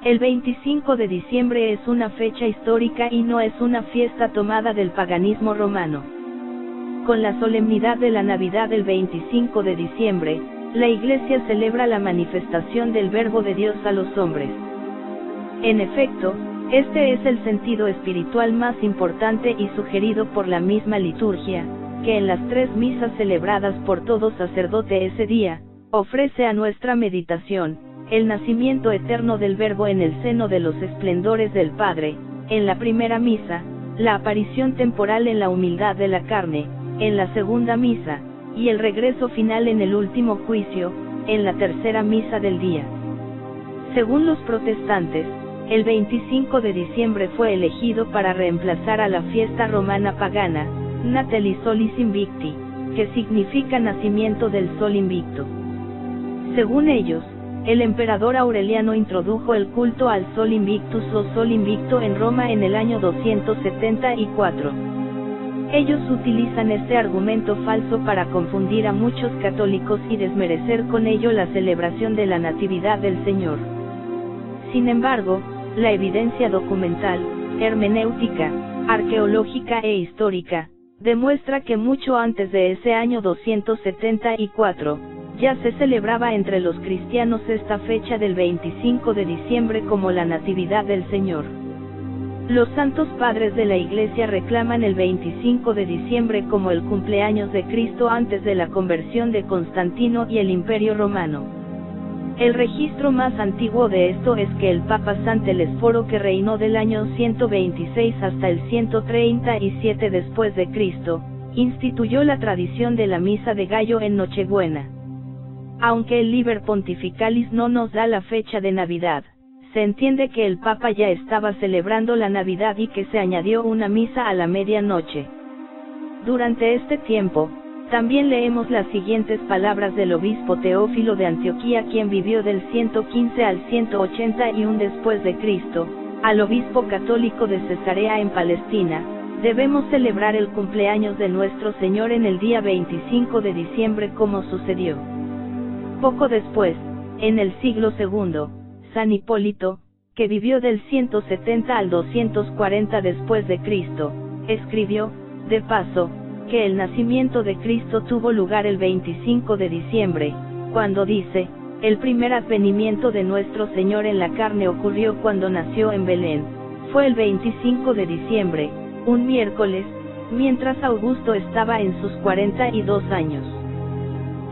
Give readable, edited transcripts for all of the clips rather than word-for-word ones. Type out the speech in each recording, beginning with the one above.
El 25 de diciembre es una fecha histórica y no es una fiesta tomada del paganismo romano. Con la solemnidad de la Navidad del 25 de diciembre, la Iglesia celebra la manifestación del Verbo de Dios a los hombres. En efecto, este es el sentido espiritual más importante y sugerido por la misma liturgia, que en las 3 misas celebradas por todo sacerdote ese día, ofrece a nuestra meditación, el nacimiento eterno del Verbo en el seno de los esplendores del Padre, en la primera misa, la aparición temporal en la humildad de la carne, en la segunda misa, y el regreso final en el último juicio, en la tercera misa del día. Según los protestantes, el 25 de diciembre fue elegido para reemplazar a la fiesta romana pagana, Natalis Solis Invicti, que significa nacimiento del sol invicto. Según ellos, el emperador Aureliano introdujo el culto al Sol Invictus o Sol Invicto en Roma en el año 274. Ellos utilizan este argumento falso para confundir a muchos católicos y desmerecer con ello la celebración de la Natividad del Señor. Sin embargo, la evidencia documental, hermenéutica, arqueológica e histórica, demuestra que mucho antes de ese año 274, ya se celebraba entre los cristianos esta fecha del 25 de diciembre como la Natividad del Señor. Los santos padres de la Iglesia reclaman el 25 de diciembre como el cumpleaños de Cristo antes de la conversión de Constantino y el Imperio Romano. El registro más antiguo de esto es que el Papa San Telesforo, que reinó del año 126 hasta el 137 después de Cristo, instituyó la tradición de la Misa de Gallo en Nochebuena. Aunque el Liber Pontificalis no nos da la fecha de Navidad, se entiende que el Papa ya estaba celebrando la Navidad y que se añadió una misa a la medianoche. Durante este tiempo, también leemos las siguientes palabras del obispo Teófilo de Antioquía, quien vivió del 115 al 181 después de Cristo, al obispo católico de Cesarea en Palestina: debemos celebrar el cumpleaños de nuestro Señor en el día 25 de diciembre como sucedió. Poco después, en el siglo II, San Hipólito, que vivió del 170 al 240 después de Cristo, escribió, de paso, que el nacimiento de Cristo tuvo lugar el 25 de diciembre, cuando dice, el primer advenimiento de nuestro Señor en la carne ocurrió cuando nació en Belén, fue el 25 de diciembre, un miércoles, mientras Augusto estaba en sus 42 años.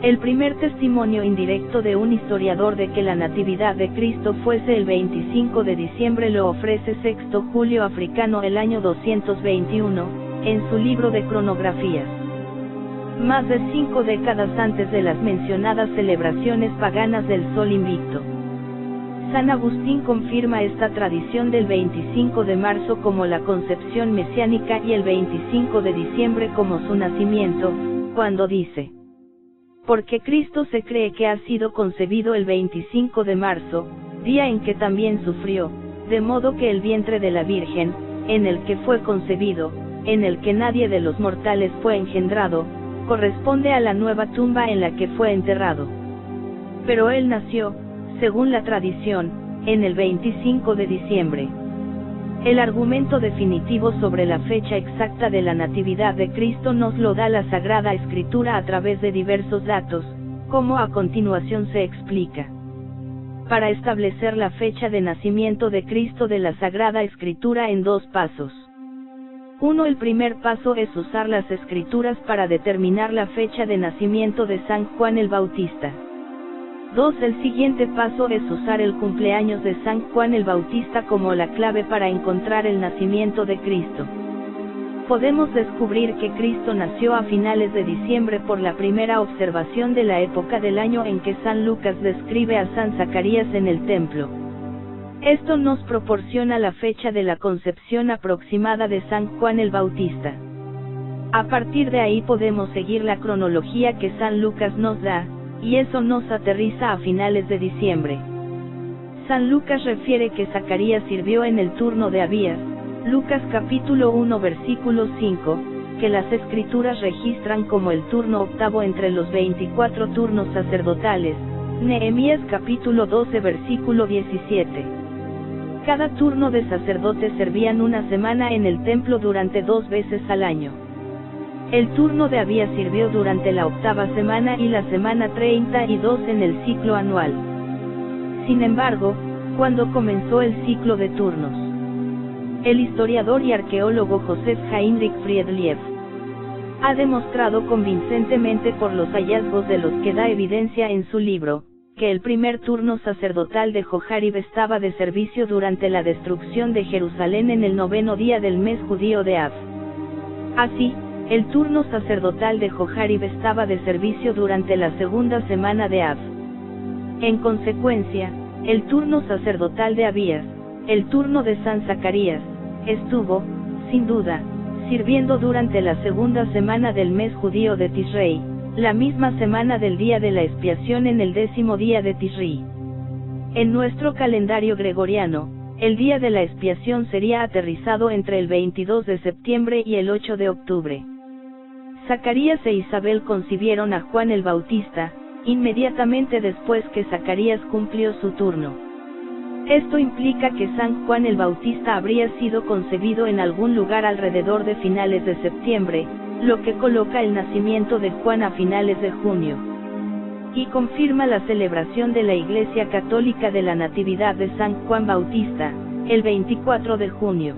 El primer testimonio indirecto de un historiador de que la Natividad de Cristo fuese el 25 de diciembre lo ofrece Sexto Julio Africano el año 221, en su libro de cronografías. Más de 5 décadas antes de las mencionadas celebraciones paganas del Sol Invicto. San Agustín confirma esta tradición del 25 de marzo como la concepción mesiánica y el 25 de diciembre como su nacimiento, cuando dice: porque Cristo se cree que ha sido concebido el 25 de marzo, día en que también sufrió, de modo que el vientre de la Virgen, en el que fue concebido, en el que nadie de los mortales fue engendrado, corresponde a la nueva tumba en la que fue enterrado. Pero él nació, según la tradición, en el 25 de diciembre. El argumento definitivo sobre la fecha exacta de la Natividad de Cristo nos lo da la Sagrada Escritura a través de diversos datos, como a continuación se explica. Para establecer la fecha de nacimiento de Cristo de la Sagrada Escritura en 2 pasos. 1. El primer paso es usar las Escrituras para determinar la fecha de nacimiento de San Juan el Bautista. 2. El siguiente paso es usar el cumpleaños de San Juan el Bautista como la clave para encontrar el nacimiento de Cristo. Podemos descubrir que Cristo nació a finales de diciembre por la primera observación de la época del año en que San Lucas describe a San Zacarías en el templo. Esto nos proporciona la fecha de la concepción aproximada de San Juan el Bautista. A partir de ahí podemos seguir la cronología que San Lucas nos da, y eso nos aterriza a finales de diciembre. San Lucas refiere que Zacarías sirvió en el turno de Abías, Lucas capítulo 1 versículo 5, que las Escrituras registran como el turno octavo entre los 24 turnos sacerdotales, Nehemías capítulo 12 versículo 17. Cada turno de sacerdote servían una semana en el templo durante 2 veces al año. El turno de Abías sirvió durante la 8ª semana y la semana 32 en el ciclo anual. Sin embargo, cuando comenzó el ciclo de turnos, el historiador y arqueólogo Joseph Heinrich Friedlieb ha demostrado convincentemente por los hallazgos de los que da evidencia en su libro, que el primer turno sacerdotal de Jojarib estaba de servicio durante la destrucción de Jerusalén en el 9º día del mes judío de Av. Así, el turno sacerdotal de Jojarib estaba de servicio durante la 2ª semana de Av. En consecuencia, el turno sacerdotal de Abías, el turno de San Zacarías, estuvo, sin duda, sirviendo durante la 2ª semana del mes judío de Tishrei, la misma semana del día de la expiación en el 10º día de Tishrei. En nuestro calendario gregoriano, el día de la expiación sería aterrizado entre el 22 de septiembre y el 8 de octubre. Zacarías e Isabel concibieron a Juan el Bautista, inmediatamente después que Zacarías cumplió su turno. Esto implica que San Juan el Bautista habría sido concebido en algún lugar alrededor de finales de septiembre, lo que coloca el nacimiento de Juan a finales de junio. Y confirma la celebración de la Iglesia Católica de la Natividad de San Juan Bautista, el 24 de junio.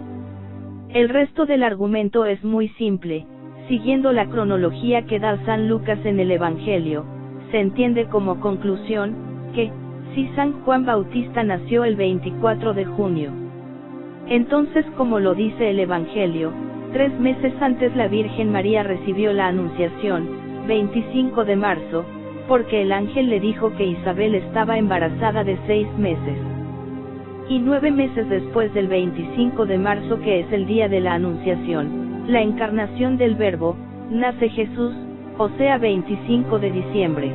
El resto del argumento es muy simple, siguiendo la cronología que da San Lucas en el Evangelio, se entiende como conclusión, que, si San Juan Bautista nació el 24 de junio, entonces como lo dice el Evangelio, 3 meses antes la Virgen María recibió la Anunciación, 25 de marzo, porque el ángel le dijo que Isabel estaba embarazada de 6 meses. Y 9 meses después del 25 de marzo, que es el día de la Anunciación, la encarnación del Verbo, nace Jesús, o sea 25 de diciembre.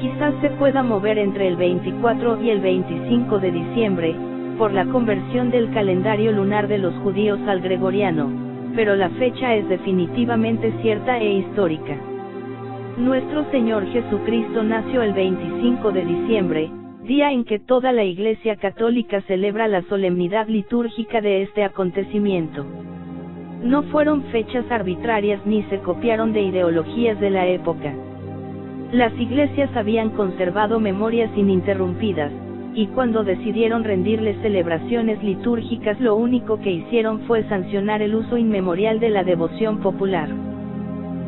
Quizás se pueda mover entre el 24 y el 25 de diciembre, por la conversión del calendario lunar de los judíos al gregoriano, pero la fecha es definitivamente cierta e histórica. Nuestro Señor Jesucristo nació el 25 de diciembre, día en que toda la Iglesia Católica celebra la solemnidad litúrgica de este acontecimiento. No fueron fechas arbitrarias ni se copiaron de ideologías de la época. Las iglesias habían conservado memorias ininterrumpidas, y cuando decidieron rendirle celebraciones litúrgicas lo único que hicieron fue sancionar el uso inmemorial de la devoción popular.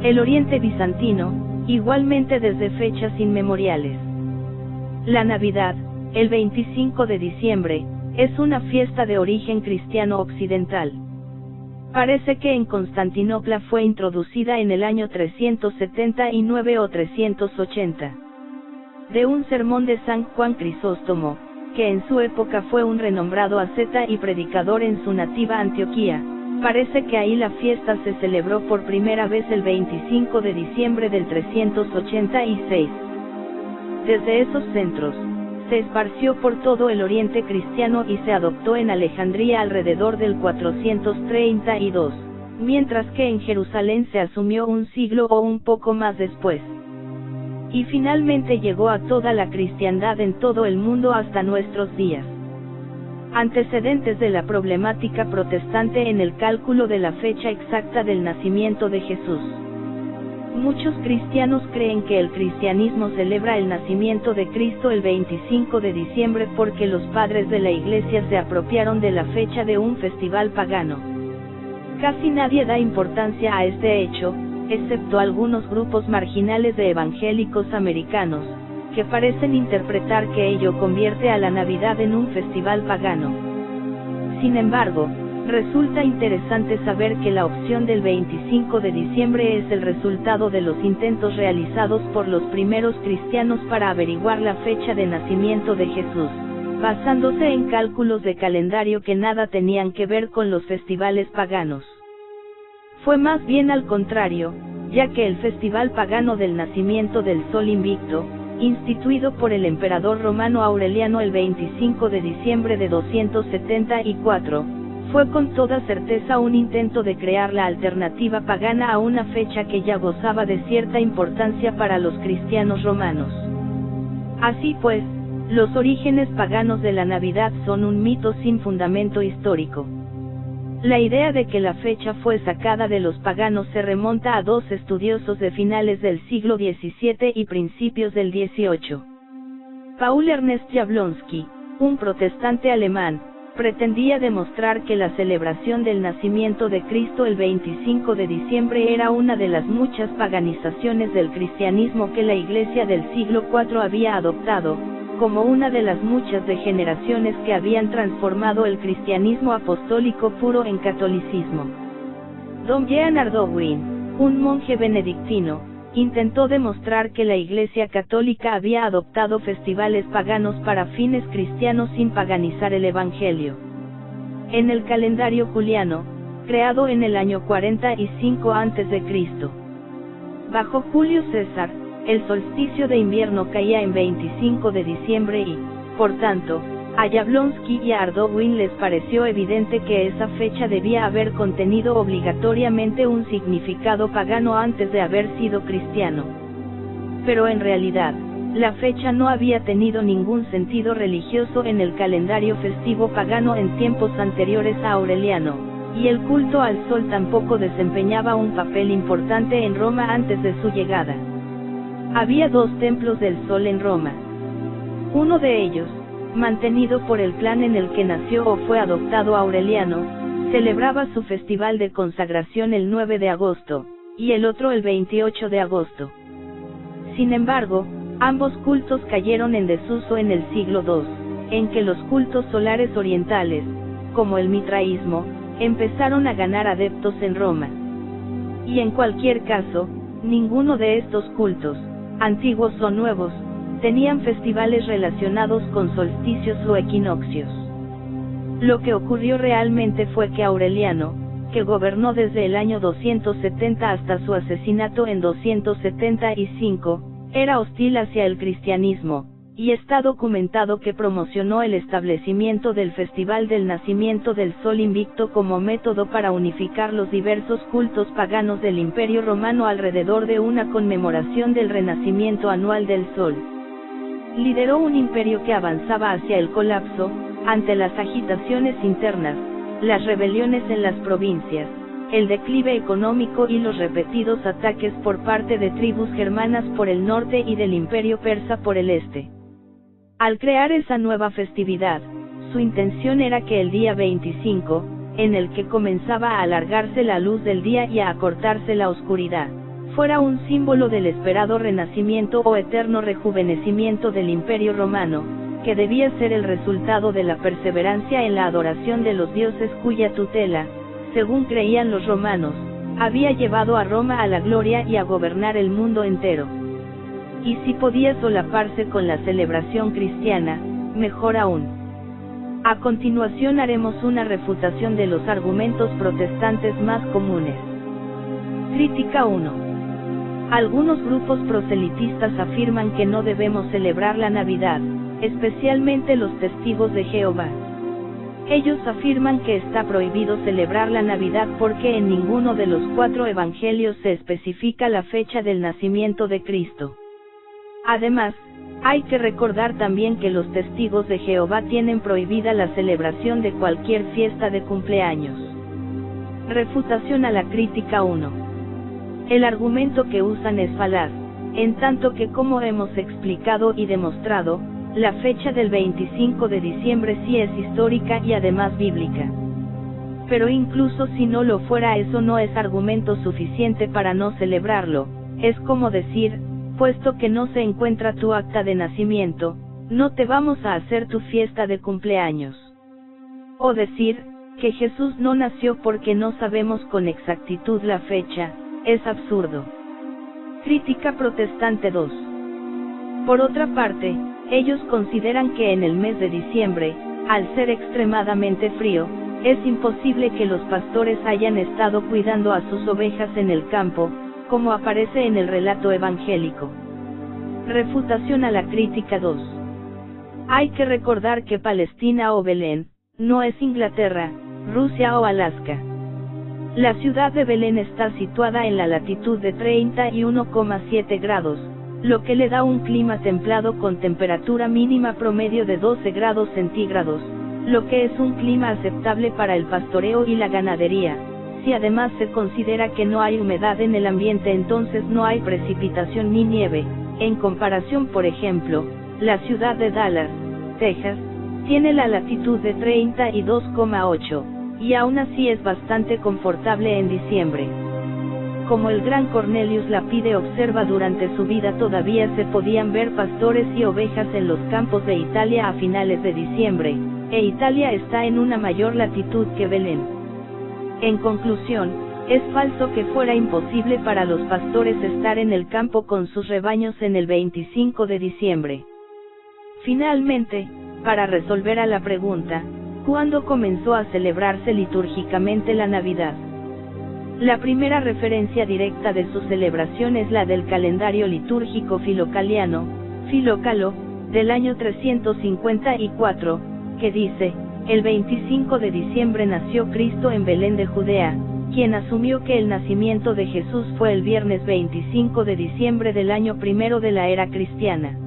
El Oriente bizantino, igualmente desde fechas inmemoriales. La Navidad, el 25 de diciembre, es una fiesta de origen cristiano occidental. Parece que en Constantinopla fue introducida en el año 379 o 380. De un sermón de San Juan Crisóstomo, que en su época fue un renombrado asceta y predicador en su nativa Antioquía, parece que ahí la fiesta se celebró por primera vez el 25 de diciembre del 386. Desde esos centros, se esparció por todo el Oriente cristiano y se adoptó en Alejandría alrededor del 432, mientras que en Jerusalén se asumió un siglo o un poco más después. Y finalmente llegó a toda la cristiandad en todo el mundo hasta nuestros días. Antecedentes de la problemática protestante en el cálculo de la fecha exacta del nacimiento de Jesús. Muchos cristianos creen que el cristianismo celebra el nacimiento de Cristo el 25 de diciembre porque los padres de la Iglesia se apropiaron de la fecha de un festival pagano. Casi nadie da importancia a este hecho, excepto algunos grupos marginales de evangélicos americanos, que parecen interpretar que ello convierte a la Navidad en un festival pagano. Sin embargo, resulta interesante saber que la opción del 25 de diciembre es el resultado de los intentos realizados por los primeros cristianos para averiguar la fecha de nacimiento de Jesús, basándose en cálculos de calendario que nada tenían que ver con los festivales paganos. Fue más bien al contrario, ya que el festival pagano del nacimiento del Sol Invicto, instituido por el emperador romano Aureliano el 25 de diciembre de 274, fue con toda certeza un intento de crear la alternativa pagana a una fecha que ya gozaba de cierta importancia para los cristianos romanos. Así pues, Los orígenes paganos de la Navidad son un mito sin fundamento histórico. La idea de que la fecha fue sacada de los paganos se remonta a dos estudiosos de finales del siglo XVII y principios del XVIII. Paul Ernst Jablonski, un protestante alemán, pretendía demostrar que la celebración del nacimiento de Cristo el 25 de diciembre era una de las muchas paganizaciones del cristianismo que la Iglesia del siglo IV había adoptado, como una de las muchas degeneraciones que habían transformado el cristianismo apostólico puro en catolicismo. Dom Jean Ardouin, un monje benedictino, intentó demostrar que la Iglesia católica había adoptado festivales paganos para fines cristianos sin paganizar el Evangelio. En el calendario juliano, creado en el año 45 a.C., bajo Julio César, el solsticio de invierno caía en 25 de diciembre y, por tanto, a Jablonski y a Ardouin les pareció evidente que esa fecha debía haber contenido obligatoriamente un significado pagano antes de haber sido cristiano. Pero en realidad, la fecha no había tenido ningún sentido religioso en el calendario festivo pagano en tiempos anteriores a Aureliano, y el culto al sol tampoco desempeñaba un papel importante en Roma antes de su llegada. Había dos templos del sol en Roma. Uno de ellos, mantenido por el clan en el que nació o fue adoptado Aureliano, celebraba su festival de consagración el 9 de agosto, y el otro el 28 de agosto. Sin embargo, ambos cultos cayeron en desuso en el siglo II, en que los cultos solares orientales, como el mitraísmo, empezaron a ganar adeptos en Roma. Y en cualquier caso, ninguno de estos cultos, antiguos o nuevos, tenían festivales relacionados con solsticios o equinoccios. Lo que ocurrió realmente fue que Aureliano, que gobernó desde el año 270 hasta su asesinato en 275, era hostil hacia el cristianismo, y está documentado que promocionó el establecimiento del Festival del Nacimiento del Sol Invicto como método para unificar los diversos cultos paganos del Imperio Romano alrededor de una conmemoración del renacimiento anual del Sol. Lideró un imperio que avanzaba hacia el colapso, ante las agitaciones internas, las rebeliones en las provincias, el declive económico y los repetidos ataques por parte de tribus germanas por el norte y del Imperio persa por el este. Al crear esa nueva festividad, su intención era que el día 25, en el que comenzaba a alargarse la luz del día y a acortarse la oscuridad, fuera un símbolo del esperado renacimiento o eterno rejuvenecimiento del Imperio Romano, que debía ser el resultado de la perseverancia en la adoración de los dioses cuya tutela, según creían los romanos, había llevado a Roma a la gloria y a gobernar el mundo entero. Y si podía solaparse con la celebración cristiana, mejor aún. A continuación haremos una refutación de los argumentos protestantes más comunes. Crítica 1. Algunos grupos proselitistas afirman que no debemos celebrar la Navidad, especialmente los testigos de Jehová. Ellos afirman que está prohibido celebrar la Navidad porque en ninguno de los 4 evangelios se especifica la fecha del nacimiento de Cristo. Además, hay que recordar también que los testigos de Jehová tienen prohibida la celebración de cualquier fiesta de cumpleaños. Refutación a la crítica 1. El argumento que usan es falaz, en tanto que como hemos explicado y demostrado, la fecha del 25 de diciembre sí es histórica y además bíblica. Pero incluso si no lo fuera, eso no es argumento suficiente para no celebrarlo. Es como decir, puesto que no se encuentra tu acta de nacimiento, no te vamos a hacer tu fiesta de cumpleaños. O decir, que Jesús no nació porque no sabemos con exactitud la fecha, es absurdo. Crítica protestante 2. Por otra parte, ellos consideran que en el mes de diciembre, al ser extremadamente frío, es imposible que los pastores hayan estado cuidando a sus ovejas en el campo, como aparece en el relato evangélico. Refutación a la crítica 2. Hay que recordar que Palestina o Belén, no es Inglaterra, Rusia o Alaska. La ciudad de Belén está situada en la latitud de 31,7 grados, lo que le da un clima templado con temperatura mínima promedio de 12 grados centígrados, lo que es un clima aceptable para el pastoreo y la ganadería. Si además se considera que no hay humedad en el ambiente, entonces no hay precipitación ni nieve. En comparación, por ejemplo, la ciudad de Dallas, Texas, tiene la latitud de 32,8, y aún así es bastante confortable en diciembre. Como el gran Cornelius Lapide observa, durante su vida todavía se podían ver pastores y ovejas en los campos de Italia a finales de diciembre, e Italia está en una mayor latitud que Belén. En conclusión, es falso que fuera imposible para los pastores estar en el campo con sus rebaños en el 25 de diciembre. Finalmente, para resolver a la pregunta, ¿cuándo comenzó a celebrarse litúrgicamente la Navidad? La primera referencia directa de su celebración es la del calendario litúrgico filocaliano, Filócalo, del año 354, que dice: el 25 de diciembre nació Cristo en Belén de Judea, quien asumió que el nacimiento de Jesús fue el viernes 25 de diciembre del año primero de la era cristiana.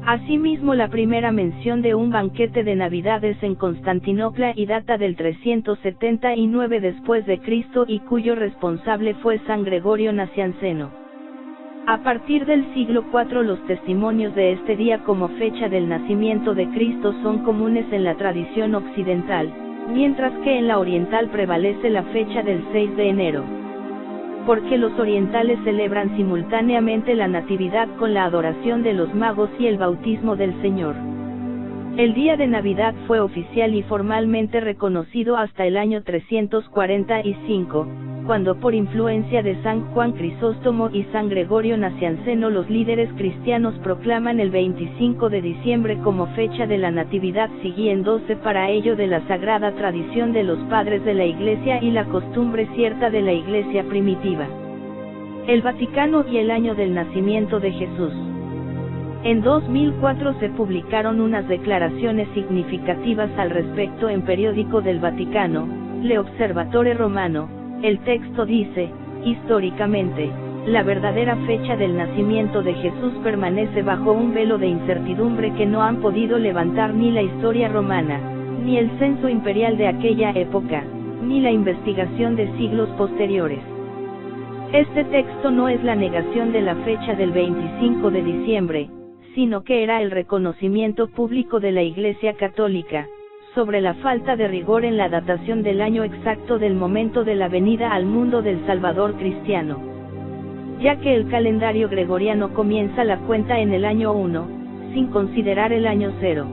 Asimismo, la primera mención de un banquete de Navidad es en Constantinopla y data del 379 después de Cristo, y cuyo responsable fue San Gregorio Nacianceno. A partir del siglo IV, los testimonios de este día como fecha del nacimiento de Cristo son comunes en la tradición occidental, mientras que en la oriental prevalece la fecha del 6 de enero. Porque los orientales celebran simultáneamente la Natividad con la adoración de los magos y el bautismo del Señor. El día de Navidad fue oficial y formalmente reconocido hasta el año 345, cuando por influencia de San Juan Crisóstomo y San Gregorio Nacianceno los líderes cristianos proclaman el 25 de diciembre como fecha de la Natividad, siguiéndose para ello de la sagrada tradición de los padres de la Iglesia y la costumbre cierta de la Iglesia primitiva. El Vaticano y el año del nacimiento de Jesús. En 2004 se publicaron unas declaraciones significativas al respecto en Periódico del Vaticano, Le Osservatore Romano. El texto dice: históricamente, la verdadera fecha del nacimiento de Jesús permanece bajo un velo de incertidumbre que no han podido levantar ni la historia romana, ni el censo imperial de aquella época, ni la investigación de siglos posteriores. Este texto no es la negación de la fecha del 25 de diciembre, sino que era el reconocimiento público de la Iglesia Católica sobre la falta de rigor en la datación del año exacto del momento de la venida al mundo del Salvador cristiano. Ya que el calendario gregoriano comienza la cuenta en el año 1, sin considerar el año 0.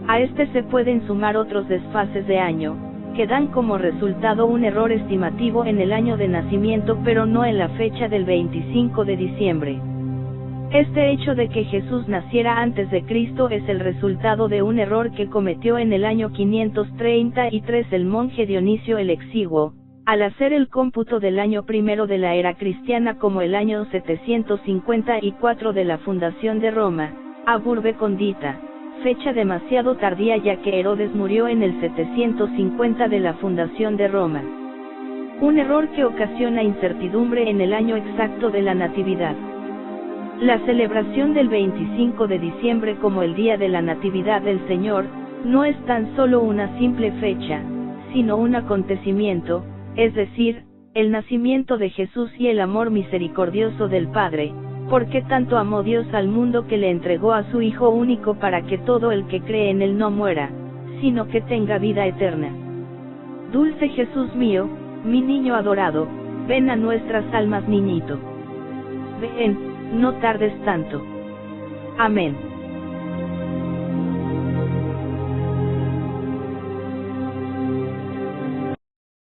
A este se pueden sumar otros desfases de año, que dan como resultado un error estimativo en el año de nacimiento pero no en la fecha del 25 de diciembre. Este hecho de que Jesús naciera antes de Cristo es el resultado de un error que cometió en el año 533 el monje Dionisio el Exiguo, al hacer el cómputo del año primero de la era cristiana como el año 754 de la fundación de Roma, ab urbe condita, fecha demasiado tardía ya que Herodes murió en el 750 de la fundación de Roma. Un error que ocasiona incertidumbre en el año exacto de la Natividad. La celebración del 25 de diciembre como el día de la Natividad del Señor, no es tan solo una simple fecha, sino un acontecimiento, es decir, el nacimiento de Jesús y el amor misericordioso del Padre, porque tanto amó Dios al mundo que le entregó a su Hijo único para que todo el que cree en Él no muera, sino que tenga vida eterna. Dulce Jesús mío, mi niño adorado, ven a nuestras almas, niñito. Ven, no tardes tanto. Amén.